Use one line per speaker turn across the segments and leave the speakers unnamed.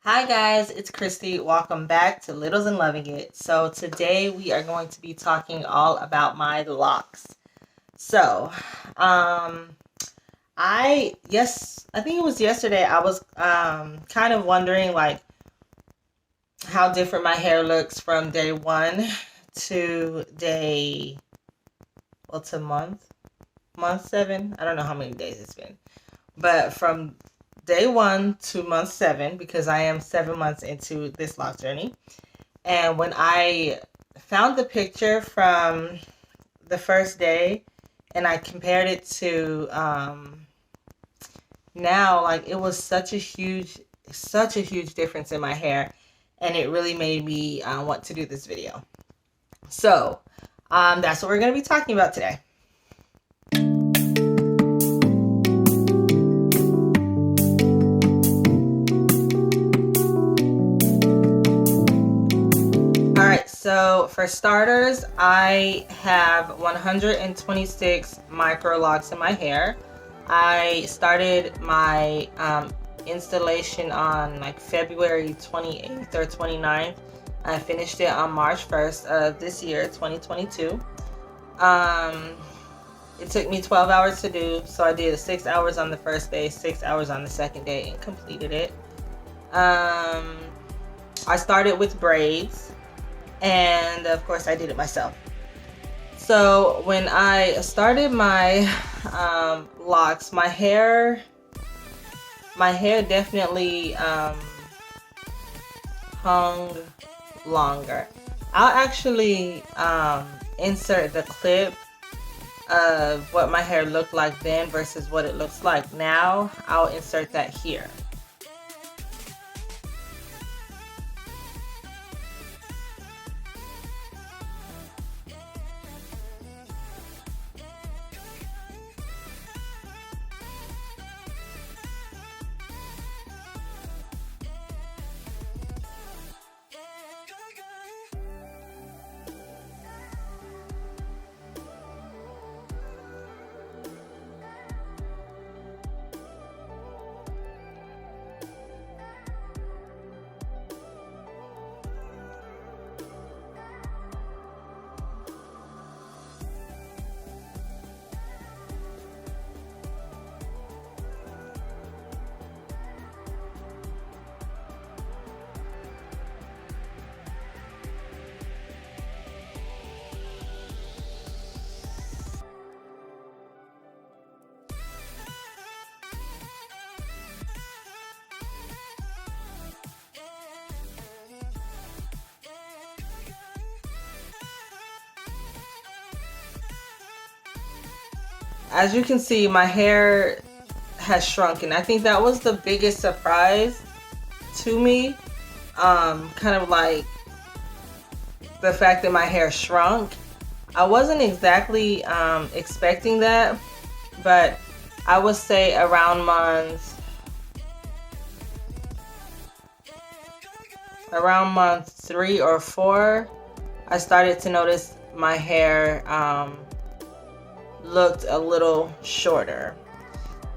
Hi guys, it's Christy. Welcome back to Littles and Loving It. So today we are going to be talking all about my locks. So, I think it was yesterday I was kind of wondering like how different my hair looks from day 1 to to month 7. I don't know how many days it's been. But from day 1 to month 7, because I am 7 months into this lock journey. And when I found the picture from the first day and I compared it to now, like, it was such a huge difference in my hair, and it really made me want to do this video. So that's what we're going to be talking about today. So for starters, I have 126 micro locks in my hair. I started my installation on like February 28th or 29th. I finished it on March 1st of this year, 2022. It took me 12 hours to do, so I did 6 hours on the first day, 6 hours on the second day, and completed it. I started with braids. And of course I did it myself. So when I started my locks, my hair definitely hung longer. I'll actually insert the clip of what my hair looked like then versus what it looks like now. I'll insert that here. As you can see, my hair has shrunken. I think that was the biggest surprise to me. Kind of like the fact that my hair shrunk. I wasn't exactly expecting that, but I would say around month 3 or 4, I started to notice my hair looked a little shorter.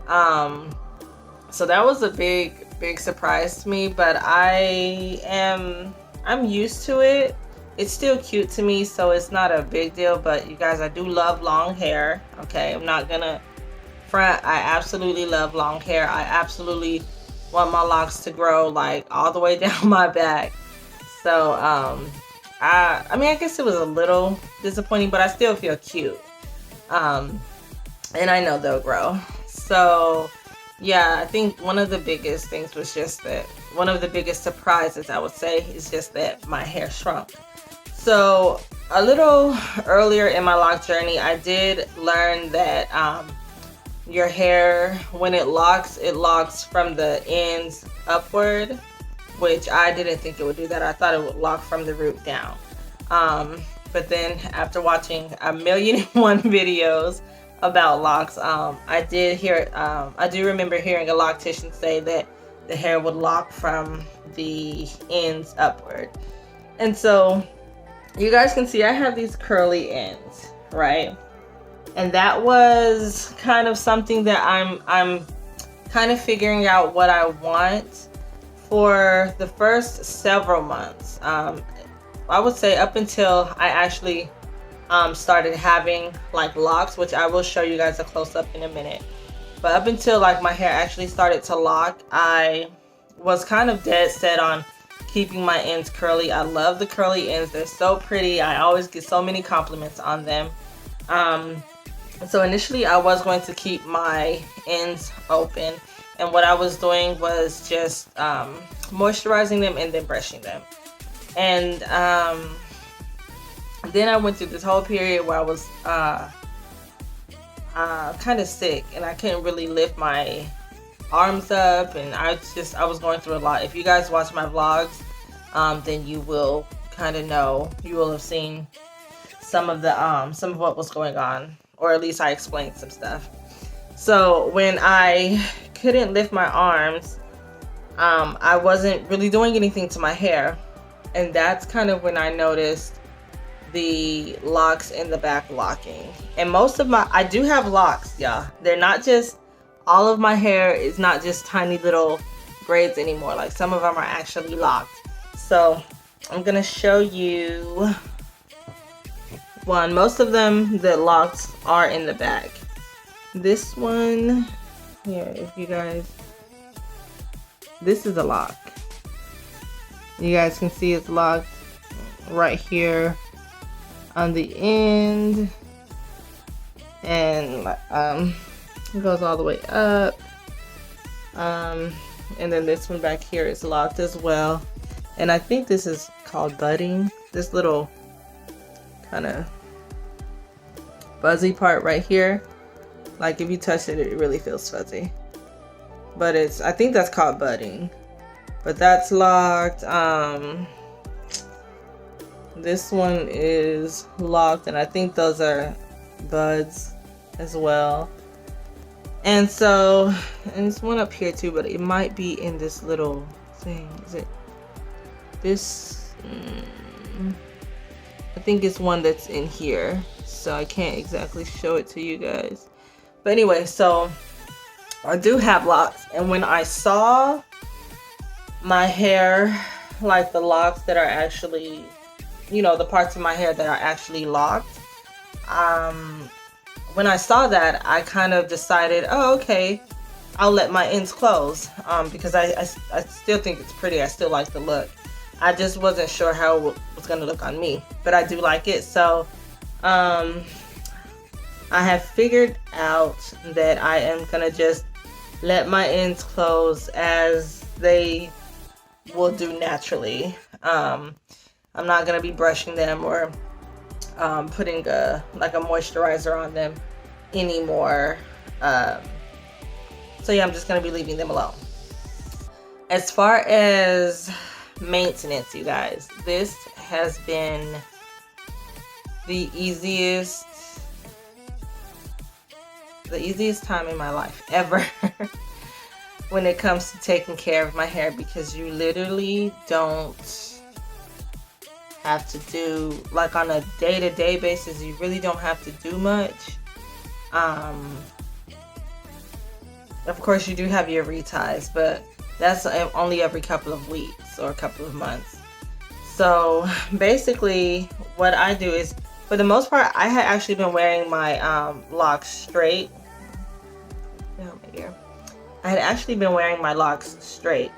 So that was a big surprise to me, but I'm used to it. It's still cute to me, so it's not a big deal. But you guys, I do love long hair. Okay, I'm not gonna front. I absolutely love long hair. I absolutely want my locks to grow like all the way down my back. So I mean, I guess it was a little disappointing, but I still feel cute. And I know they'll grow. So yeah, I think one of the biggest things was just that one of the biggest surprises, I would say, is just that my hair shrunk. So a little earlier in my lock journey, I did learn that your hair, when it locks from the ends upward, which I didn't think it would do that. I thought it would lock from the root down. But then after watching 1,000,001 videos about locks, I do remember hearing a loctician say that the hair would lock from the ends upward. And so you guys can see I have these curly ends, right? And that was kind of something that I'm kind of figuring out what I want for the first several months, I would say up until I actually started having like locks, which I will show you guys a close-up in a minute. But up until like my hair actually started to lock, I was kind of dead set on keeping my ends curly. I love the curly ends. They're so pretty. I always get so many compliments on them. So initially I was going to keep my ends open, and what I was doing was just moisturizing them and then brushing them. And then I went through this whole period where I was kind of sick, and I couldn't really lift my arms up, and I was going through a lot. If you guys watch my vlogs, then you will kind of know. You will have seen some of what was going on, or at least I explained some stuff. So when I couldn't lift my arms, I wasn't really doing anything to my hair, and that's kind of when I noticed the locks in the back locking. And most of I do have locks, y'all. They're not just, all of my hair is not just tiny little braids anymore. Like, some of them are actually locked. So I'm gonna show you one. Most of them, the locks are in the back. This one here, if you guys, this is a lock. You guys can see it's locked right here on the end, and it goes all the way up, and then this one back here is locked as well. And I think this is called budding, this little kind of fuzzy part right here. Like, if you touch it, it really feels fuzzy, but I think that's called budding. But that's locked. This one is locked, and I think those are buds as well. And so, and there's one up here too, but it might be in this little thing. Is it this? I think it's one that's in here, so I can't exactly show it to you guys. But anyway, so I do have locks, and when I saw my hair, like the locks that are actually, you know, the parts of my hair that are actually locked, when I saw that, I kind of decided, oh, okay, I'll let my ends close, because I still think it's pretty. I still like the look. I just wasn't sure how it was going to look on me, but I do like it. So I have figured out that I am going to just let my ends close as they will do naturally. I'm not going to be brushing them or putting like a moisturizer on them anymore. So yeah, I'm just going to be leaving them alone. As far as maintenance, you guys, this has been the easiest time in my life ever when it comes to taking care of my hair, because you literally don't have to do, like, on a day-to-day basis, you really don't have to do much. Of course you do have your reties, but that's only every couple of weeks or a couple of months. So basically what I do is, for the most part, I had actually been wearing my locks straight. Oh, my ear. I had actually been wearing my locks straight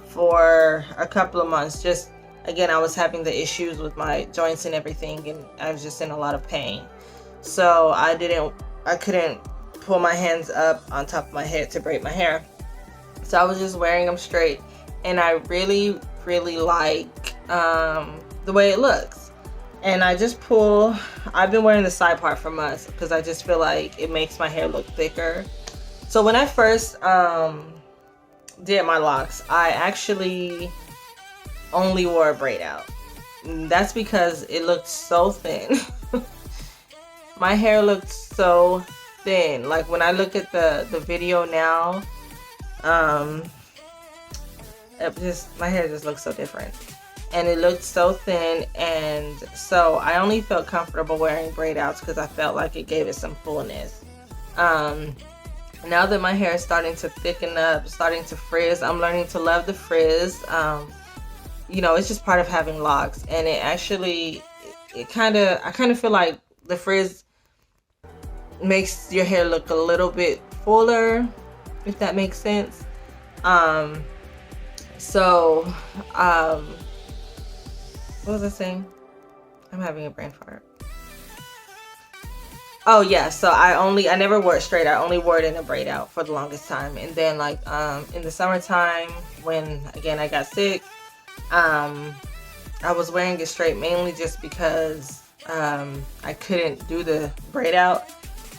for a couple of months. Just, again, I was having the issues with my joints and everything, and I was just in a lot of pain. So I couldn't pull my hands up on top of my head to braid my hair. So I was just wearing them straight, and I really, really like the way it looks. And I just pull, I've been wearing the side part for months because I just feel like it makes my hair look thicker. So when I first did my locks, I actually only wore a braid out. That's because it looked so thin. My hair looked so thin. Like, when I look at the video now, my hair just looks so different, and it looked so thin. And so I only felt comfortable wearing braid outs because I felt like it gave it some fullness. Now that my hair is starting to thicken up, starting to frizz, I'm learning to love the frizz. You know, it's just part of having locks, and it actually, I kind of feel like the frizz makes your hair look a little bit fuller, if that makes sense. So, what was I saying? I'm having a brain fart. Oh yeah, so I never wore it straight. I only wore it in a braid out for the longest time. And then like in the summertime, when again I got sick, I was wearing it straight mainly just because I couldn't do the braid out.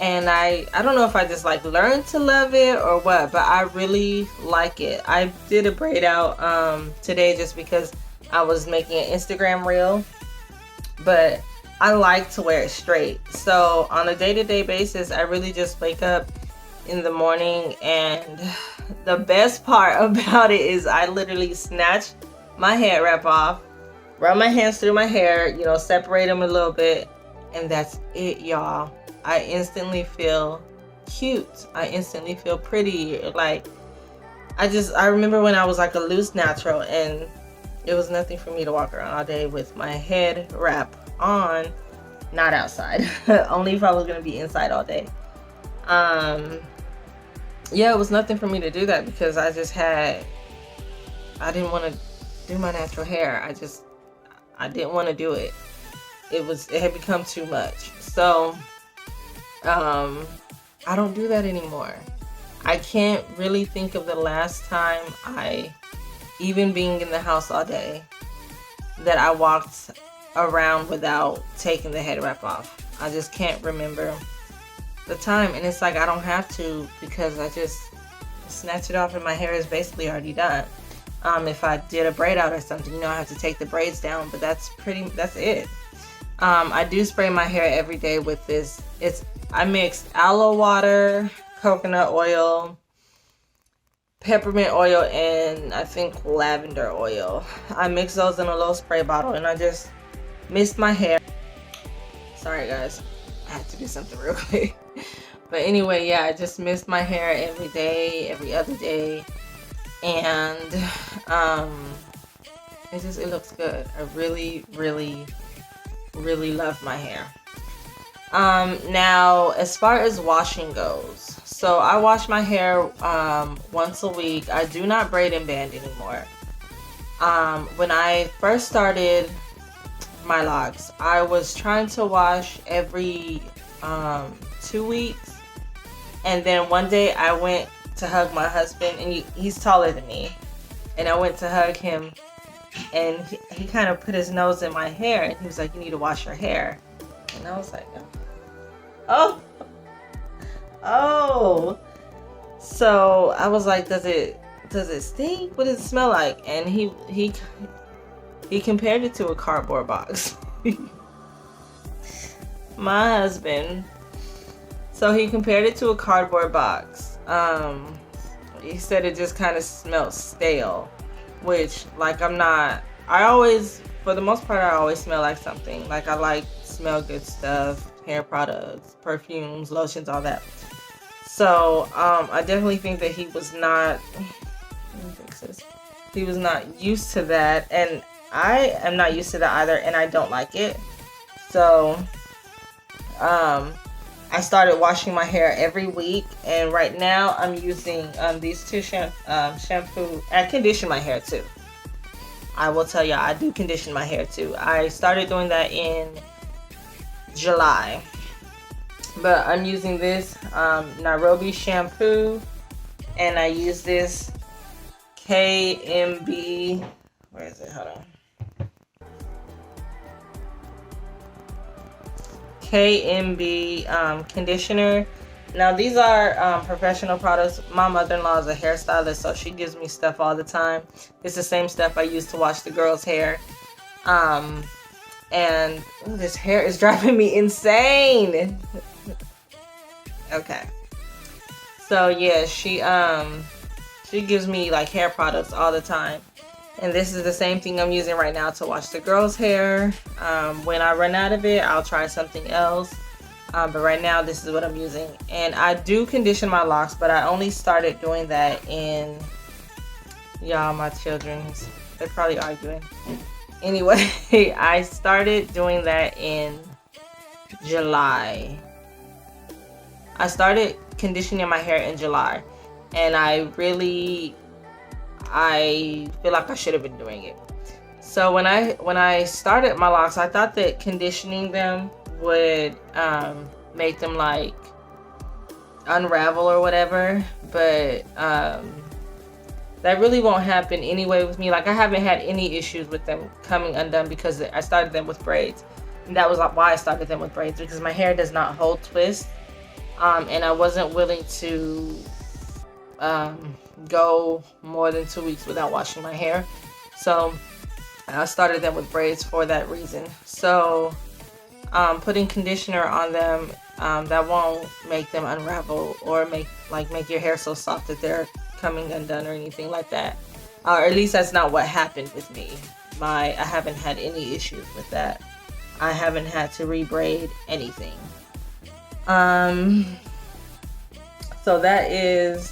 And I don't know if I just like learned to love it or what, but I really like it. I did a braid out today just because I was making an Instagram reel, but I like to wear it straight. So on a day-to-day basis, I really just wake up in the morning, and the best part about it is I literally snatch my head wrap off, run my hands through my hair, you know, separate them a little bit, and that's it, y'all. I instantly feel cute. I instantly feel pretty. Like, I remember when I was like a loose natural, and it was nothing for me to walk around all day with my head wrap on, not outside. Only if I was gonna be inside all day. Yeah, it was nothing for me to do that because I didn't want to do my natural hair. I didn't want to do it. It had become too much. So I don't do that anymore. I can't really think of the last time even being in the house all day, that I walked around without taking the head wrap off. I just can't remember the time, and it's like I don't have to because I just snatch it off and my hair is basically already done. If I did a braid out or something, you know, I have to take the braids down, but that's it. I do spray my hair every day with this. I mixed aloe water, coconut oil, peppermint oil, and I think lavender oil. I mix those in a little spray bottle, and I just mist my hair. Sorry guys, I had to do something real quick. But anyway, yeah, I just mist my hair every day, every other day, and it looks good. I really, really, really love my hair. Now as far as washing goes, so I wash my hair once a week. I do not braid and band anymore. When I first started my locks, I was trying to wash every 2 weeks, and then one day I went to hug my husband, and he's taller than me, and I went to hug him, and he kind of put his nose in my hair, and he was like, "You need to wash your hair." And I was like, oh. So I was like, does it stink? What does it smell like? And he compared it to a cardboard box. My husband. So he compared it to a cardboard box. He said it just kind of smelled stale, which, like, for the most part, I always smell like something. Like, I smell good stuff, hair products, perfumes, lotions, all that. So I definitely think that he was not used to that, and I am not used to that either, and I don't like it. So I started washing my hair every week, and right now I'm using these two shampoo. I condition my hair too. I will tell you, I do condition my hair too. I started doing that in July, but I'm using this Nairobi shampoo, and I use this KMB. Where is it? Hold on. KMB conditioner. Now these are professional products. My mother-in-law is a hairstylist, so she gives me stuff all the time. It's the same stuff I use to wash the girls' hair. And this hair is driving me insane. Okay. So yeah, she gives me like hair products all the time. And this is the same thing I'm using right now to wash the girls' hair. When I run out of it, I'll try something else. But right now this is what I'm using, and I do condition my locks, but I only started doing that in, y'all, my children, they're probably arguing. Anyway, I started doing that in July. I started conditioning my hair in July, and I feel like I should have been doing it. So when I started my locks, I thought that conditioning them would make them like unravel or whatever, but that really won't happen anyway with me. Like, I haven't had any issues with them coming undone because I started them with braids, and that was why I started them with braids, because my hair does not hold twist, and I wasn't willing to go more than 2 weeks without washing my hair, so I started them with braids for that reason. So putting conditioner on them, that won't make them unravel or make your hair so soft that they're coming undone or anything like that, or at least that's not what happened with me. I haven't had any issues with that. I haven't had to rebraid anything. So that is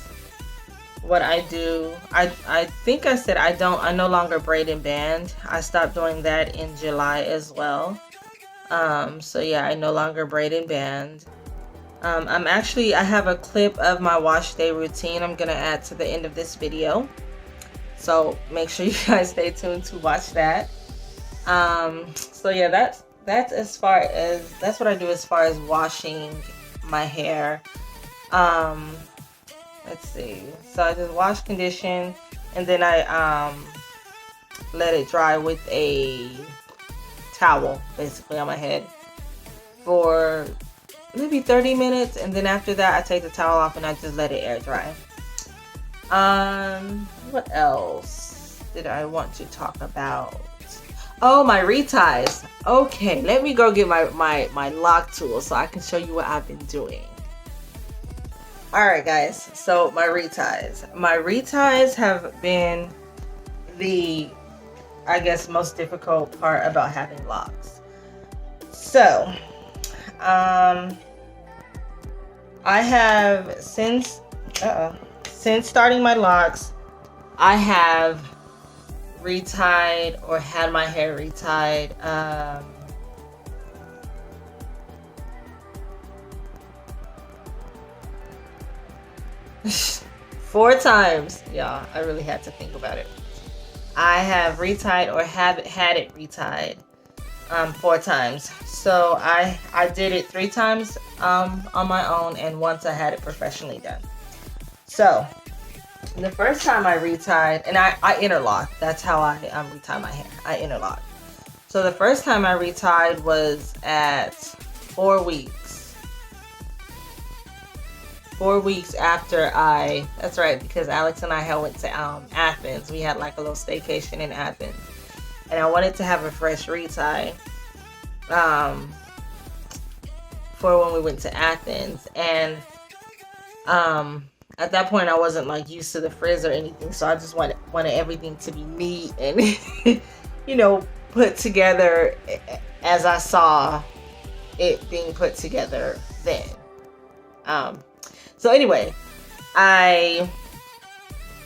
what I do. I think I said I no longer braid and band. I stopped doing that in July as well. So yeah, I no longer braid and band. I have a clip of my wash day routine I'm gonna add to the end of this video, so make sure you guys stay tuned to watch that. So yeah, that's what I do as far as washing my hair. Let's see. So I just wash, condition, and then I let it dry with a towel basically on my head for maybe 30 minutes, and then after that I take the towel off and I just let it air dry. What else did I want to talk about? Oh, my reties. Okay, let me go get my lock tool so I can show you what I've been doing. Alright guys, so my reties. My reties have been the, I guess, most difficult part about having locks. So, I have since starting my locks, I have retied or had my hair retied 4 times. Yeah, I really had to think about it. I have retied or have had it retied 4 times. So I did it 3 times on my own, and once I had it professionally done. So the first time I retied, and I interlock. That's how I retie my hair. I interlock. So the first time I retied was at 4 weeks. 4 weeks after that's right, because Alex and I went to Athens. We had like a little staycation in Athens, and I wanted to have a fresh retie for when we went to Athens. And at that point I wasn't like used to the frizz or anything, so I just wanted everything to be neat and you know, put together as I saw it being put together then. So anyway, I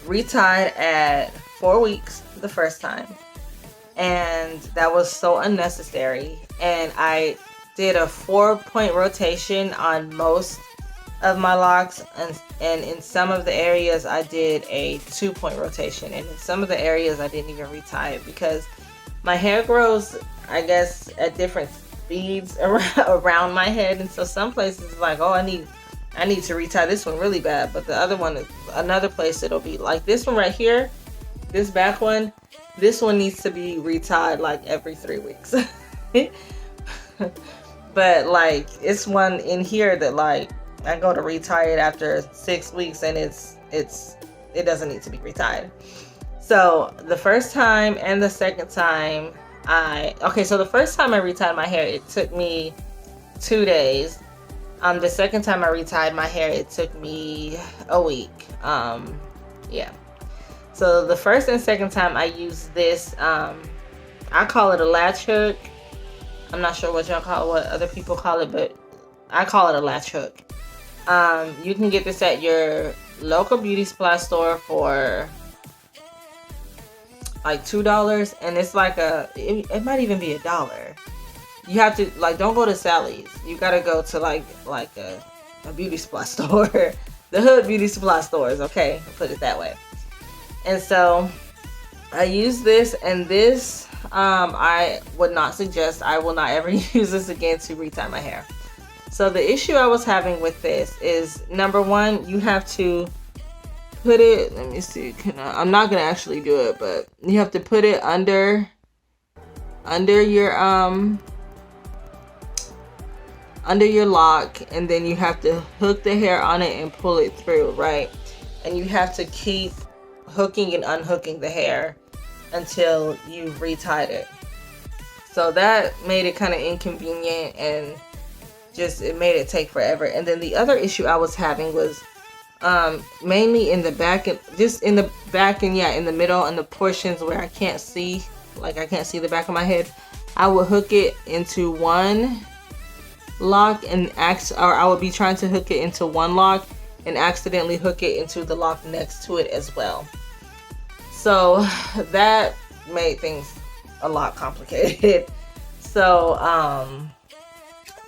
retied at 4 weeks the first time, and that was so unnecessary. And I did a 4-point rotation on most of my locks, and in some of the areas I did a 2-point rotation, and in some of the areas I didn't even retie it, because my hair grows, I guess, at different speeds around my head, and so some places like, oh, I need to retie this one really bad, but the other one is another place it'll be like this one right here, this back one, this one needs to be retied like every 3 weeks. But like it's one in here that like I go to retie it after 6 weeks, and it doesn't need to be retied. So the first time and the second time so the first time I retied my hair, it took me 2 days. The second time I retied my hair, it took me a week. Yeah. So the first and second time I used this, I call it a latch hook. I'm not sure what y'all call it, what other people call it, but I call it a latch hook. You can get this at your local beauty supply store for like $2, and it's like it might even be $1. You have to, like, don't go to Sally's. You gotta go to like a beauty supply store. The hood beauty supply stores, okay? I'll put it that way. And so I use this, and this I would not suggest. I will not ever use this again to retie my hair. So the issue I was having with this is, number one, you have to put it, let me see, I'm not gonna actually do it, but you have to put it under your lock, and then you have to hook the hair on it and pull it through, right? And you have to keep hooking and unhooking the hair until you've retied it. So that made it kind of inconvenient, and just it made it take forever. And then the other issue I was having was mainly in the back, and just in the back, and in the middle, and the portions where I can't see, like I can't see the back of my head. I would hook it into one lock and I would be trying to hook it into one lock and accidentally hook it into the lock next to it as well. So that made things a lot complicated. So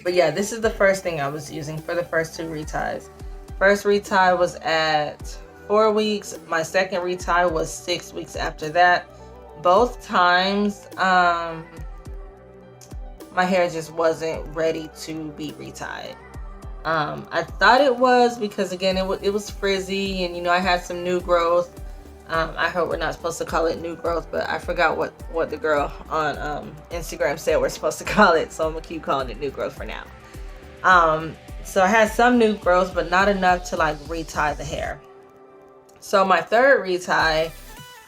but yeah, this is the first thing I was using for the first 2 reties. First retie was at 4 weeks. My second retie was 6 weeks after that. Both times my hair just wasn't ready to be retied. I thought it was, because again, it was frizzy, and I had some new growth. I heard we're not supposed to call it new growth, but I forgot what the girl on Instagram said we're supposed to call it, so I'm gonna keep calling it new growth for now. So I had some new growth, but not enough to like retie the hair. So my third retie,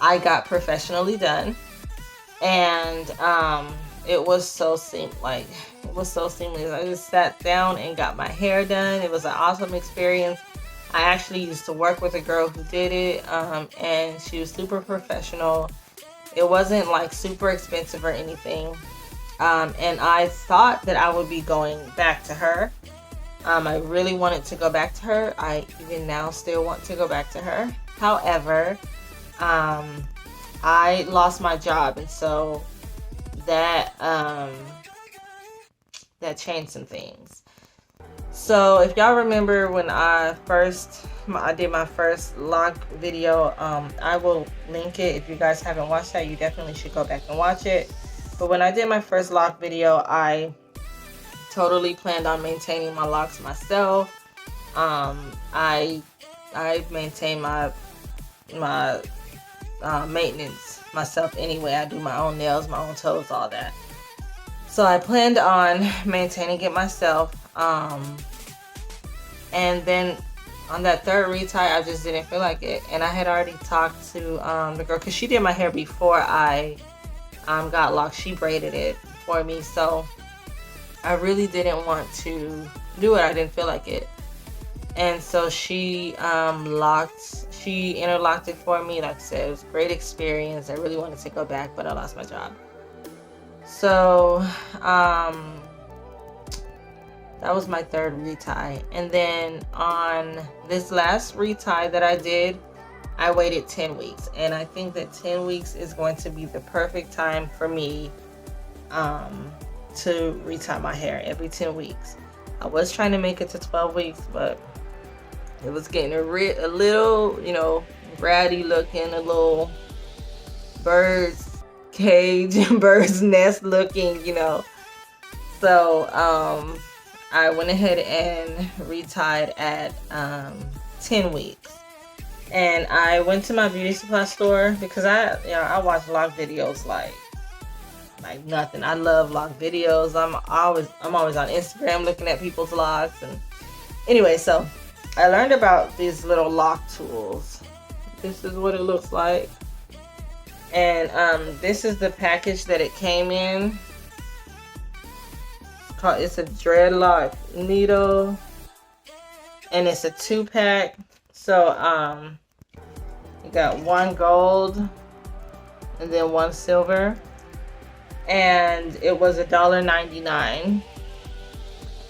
I got professionally done, and it was so seamless. I just sat down and got my hair done. It was an awesome experience. I actually used to work with a girl who did it, and she was super professional. It wasn't like super expensive or anything, and I thought that I would be going back to her. I really wanted to go back to her. I even now still want to go back to her. However, I lost my job, and so that changed some things. So if y'all remember when I did my first lock video, I will link it. If you guys haven't watched that, you definitely should go back and watch it. But when I did my first lock video, I totally planned on maintaining my locks myself. I maintain my maintenance myself anyway. I do my own nails, my own toes, all that. So I planned on maintaining it myself. And then on that third retie, I just didn't feel like it. And I had already talked to the girl, because she did my hair before I got locked. She braided it for me. So I really didn't want to do it. I didn't feel like it. And so she interlocked it for me. Like I said, it was a great experience. I really wanted to go back, but I lost my job. So that was my third retie. And then on this last retie that I did, I waited 10 weeks. And I think that 10 weeks is going to be the perfect time for me to retie my hair every 10 weeks. I was trying to make it to 12 weeks, but it was getting a little, ratty looking, a little bird's cage, bird's nest looking, So I went ahead and retied at 10 weeks. And I went to my beauty supply store because I watch lock videos like nothing. I love lock videos. I'm always on Instagram looking at people's locks. And anyway, so I learned about these little lock tools. This is what it looks like. And this is the package that it came in. It's a dreadlock needle, and it's a 2-pack. So you got 1 gold and then 1 silver, and it was $1.99.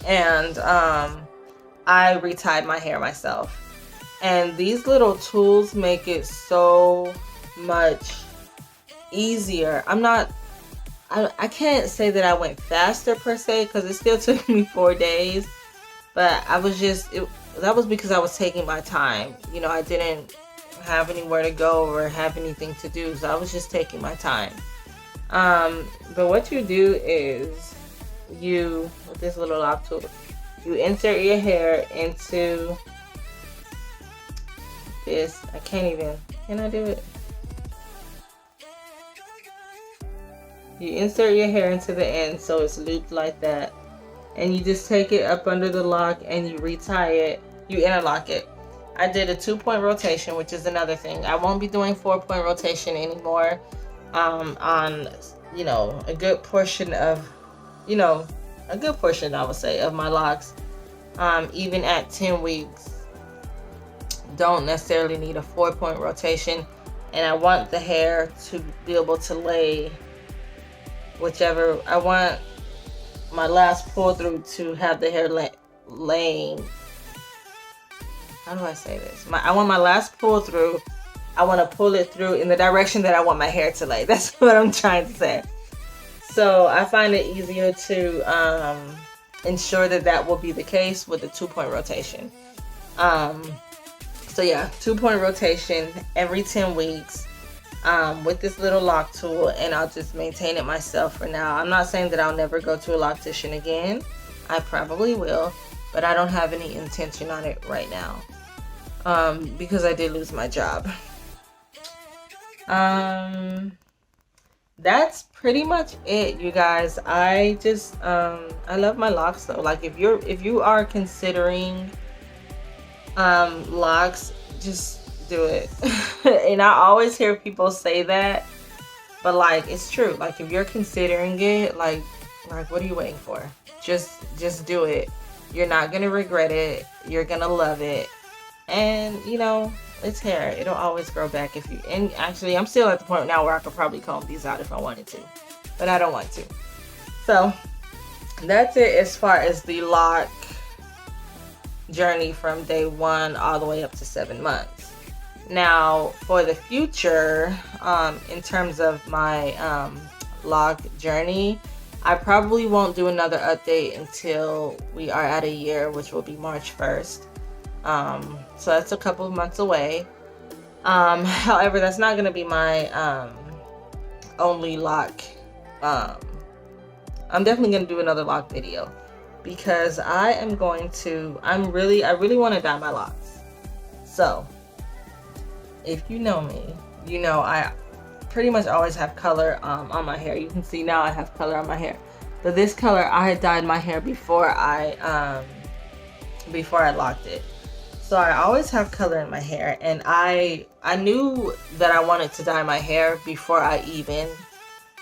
and I retied my hair myself. And these little tools make it so much easier. I can't say that I went faster per se, because it still took me 4 days, but that was because I was taking my time. You know, I didn't have anywhere to go or have anything to do, so I was just taking my time. But what you do is with this little lock tool, you insert your hair into this. Can I do it? You insert your hair into the end so it's looped like that, and you just take it up under the lock and you retie it, you interlock it. I did a 2-point rotation, which is another thing. I won't be doing 4-point rotation anymore on, a good portion I would say, of my locks. Even at 10 weeks, don't necessarily need a 4-point rotation, and I want the hair to be able to lay whichever. I want my last pull through to have the hair laying. How do I say this? I want my last pull through. I want to pull it through in the direction that I want my hair to lay. That's what I'm trying to say. So I find it easier to ensure that will be the case with the 2-point rotation. So yeah, 2-point rotation every 10 weeks with this little lock tool, and I'll just maintain it myself for now. I'm not saying that I'll never go to a loctician again. I probably will, but I don't have any intention on it right now because I did lose my job. That's pretty much it, you guys. I just I love my locks though. Like if you are considering locks, just do it. And I always hear people say that, but like it's true. Like if you're considering it, like what are you waiting for? Just do it. You're not gonna regret it. You're gonna love it. And it's hair. It'll always grow back if you. And actually, I'm still at the point now where I could probably comb these out if I wanted to, but I don't want to. So that's it as far as the lock journey from day 1 all the way up to 7 months. Now for the future, in terms of my lock journey, I probably won't do another update until we are at a year, which will be March 1st. So that's a couple of months away. However, that's not going to be my only lock. I'm definitely going to do another lock video because I really want to dye my locks. So if you know me, I pretty much always have color on my hair. You can see now I have color on my hair, but this color I had dyed my hair before I locked it. So I always have color in my hair, and I knew that I wanted to dye my hair before I even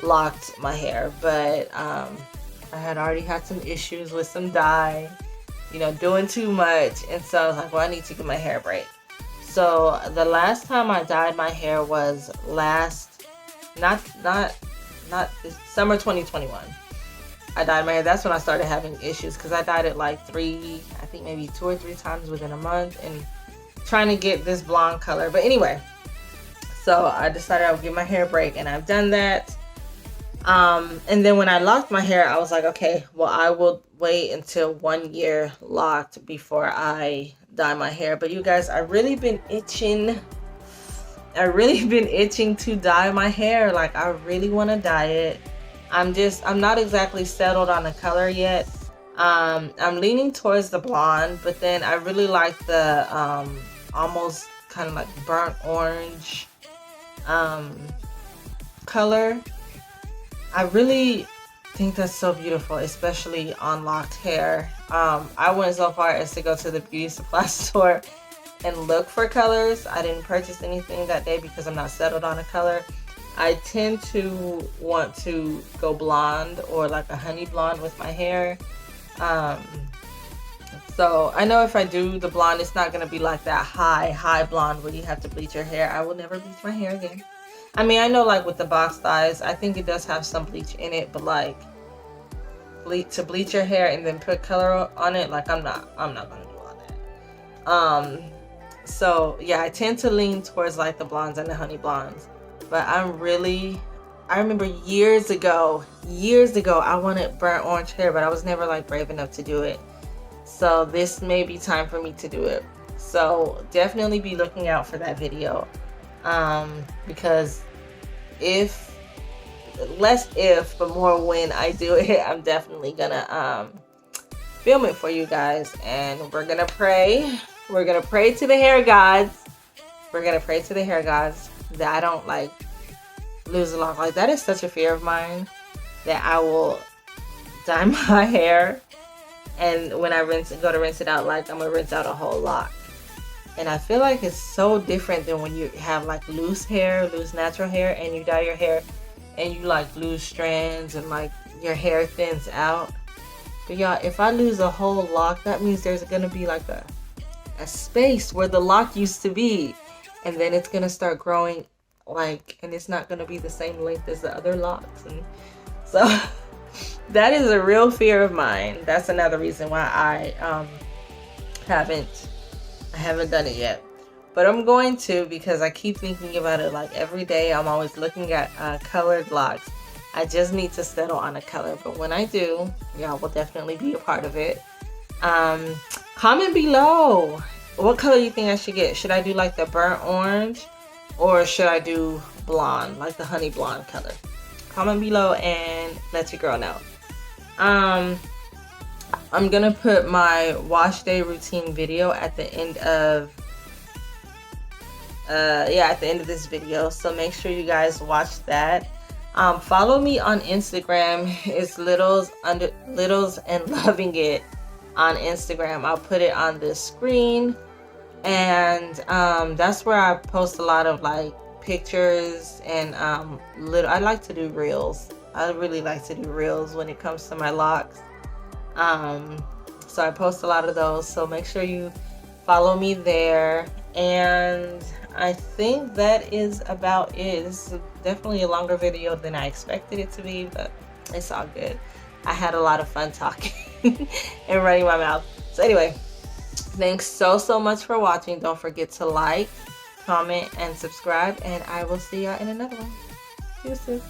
locked my hair, but I had already had some issues with some dye, doing too much, and so I was like, well, I need to give my hair a break. So the last time I dyed my hair was not this summer 2021. I dyed my hair. That's when I started having issues because I dyed it like maybe 2 or 3 times within a month and trying to get this blonde color. But anyway, so I decided I would give my hair a break, and I've done that. And then when I locked my hair, I was like, okay, well, I will wait until 1 year locked before I dye my hair. But you guys, I've really been itching to dye my hair. Like I really want to dye it. I'm not exactly settled on the color yet. I'm leaning towards the blonde, but then I really like the almost kind of like burnt orange color. I really think that's so beautiful, especially on locked hair. I went so far as to go to the beauty supply store and look for colors. I didn't purchase anything that day because I'm not settled on a color. I tend to want to go blonde or like a honey blonde with my hair. So I know if I do the blonde, it's not going to be like that high blonde where you have to bleach your hair. I will never bleach my hair again. I mean, I know like with the box dyes, I think it does have some bleach in it, but like bleach your hair and then put color on it, like I'm not gonna do all that. So yeah, I tend to lean towards like the blondes and the honey blondes, but I remember years ago I wanted burnt orange hair, but I was never like brave enough to do it. So this may be time for me to do it. So definitely be looking out for that video, because but more when I do it, I'm definitely gonna film it for you guys, and we're gonna pray to the hair gods. We're gonna pray to the hair gods that I don't like lose a lock. Like, that is such a fear of mine, that I will dye my hair, and when I go to rinse it out, like I'm gonna rinse out a whole lock. And I feel like it's so different than when you have like loose natural hair, and you dye your hair and you like lose strands and like your hair thins out. But y'all, if I lose a whole lock, that means there's gonna be like a space where the lock used to be, and then it's gonna start growing, like, and it's not gonna be the same length as the other locks. And so that is a real fear of mine. That's another reason why I haven't done it yet, but I'm going to, because I keep thinking about it like every day. I'm always looking at colored locks. I just need to settle on a color, but when I do, y'all will definitely be a part of it. Comment below what color you think I should get. Should I do like the burnt orange, or should I do blonde, like the honey blonde color? Comment below and let your girl know. I'm gonna put my wash day routine video at the end of this video, so make sure you guys watch that. Follow me on Instagram. It's Littles and Loving It on Instagram. I'll put it on the screen, and that's where I post a lot of like pictures, and I like to do reels. I really like to do reels when it comes to my locks. So I post a lot of those, so make sure you follow me there. And I think that is about it. This is definitely a longer video than I expected it to be, but it's all good. I had a lot of fun talking and running my mouth. So anyway, thanks so much for watching. Don't forget to like, comment, and subscribe, and I will see y'all in another one. Deuces.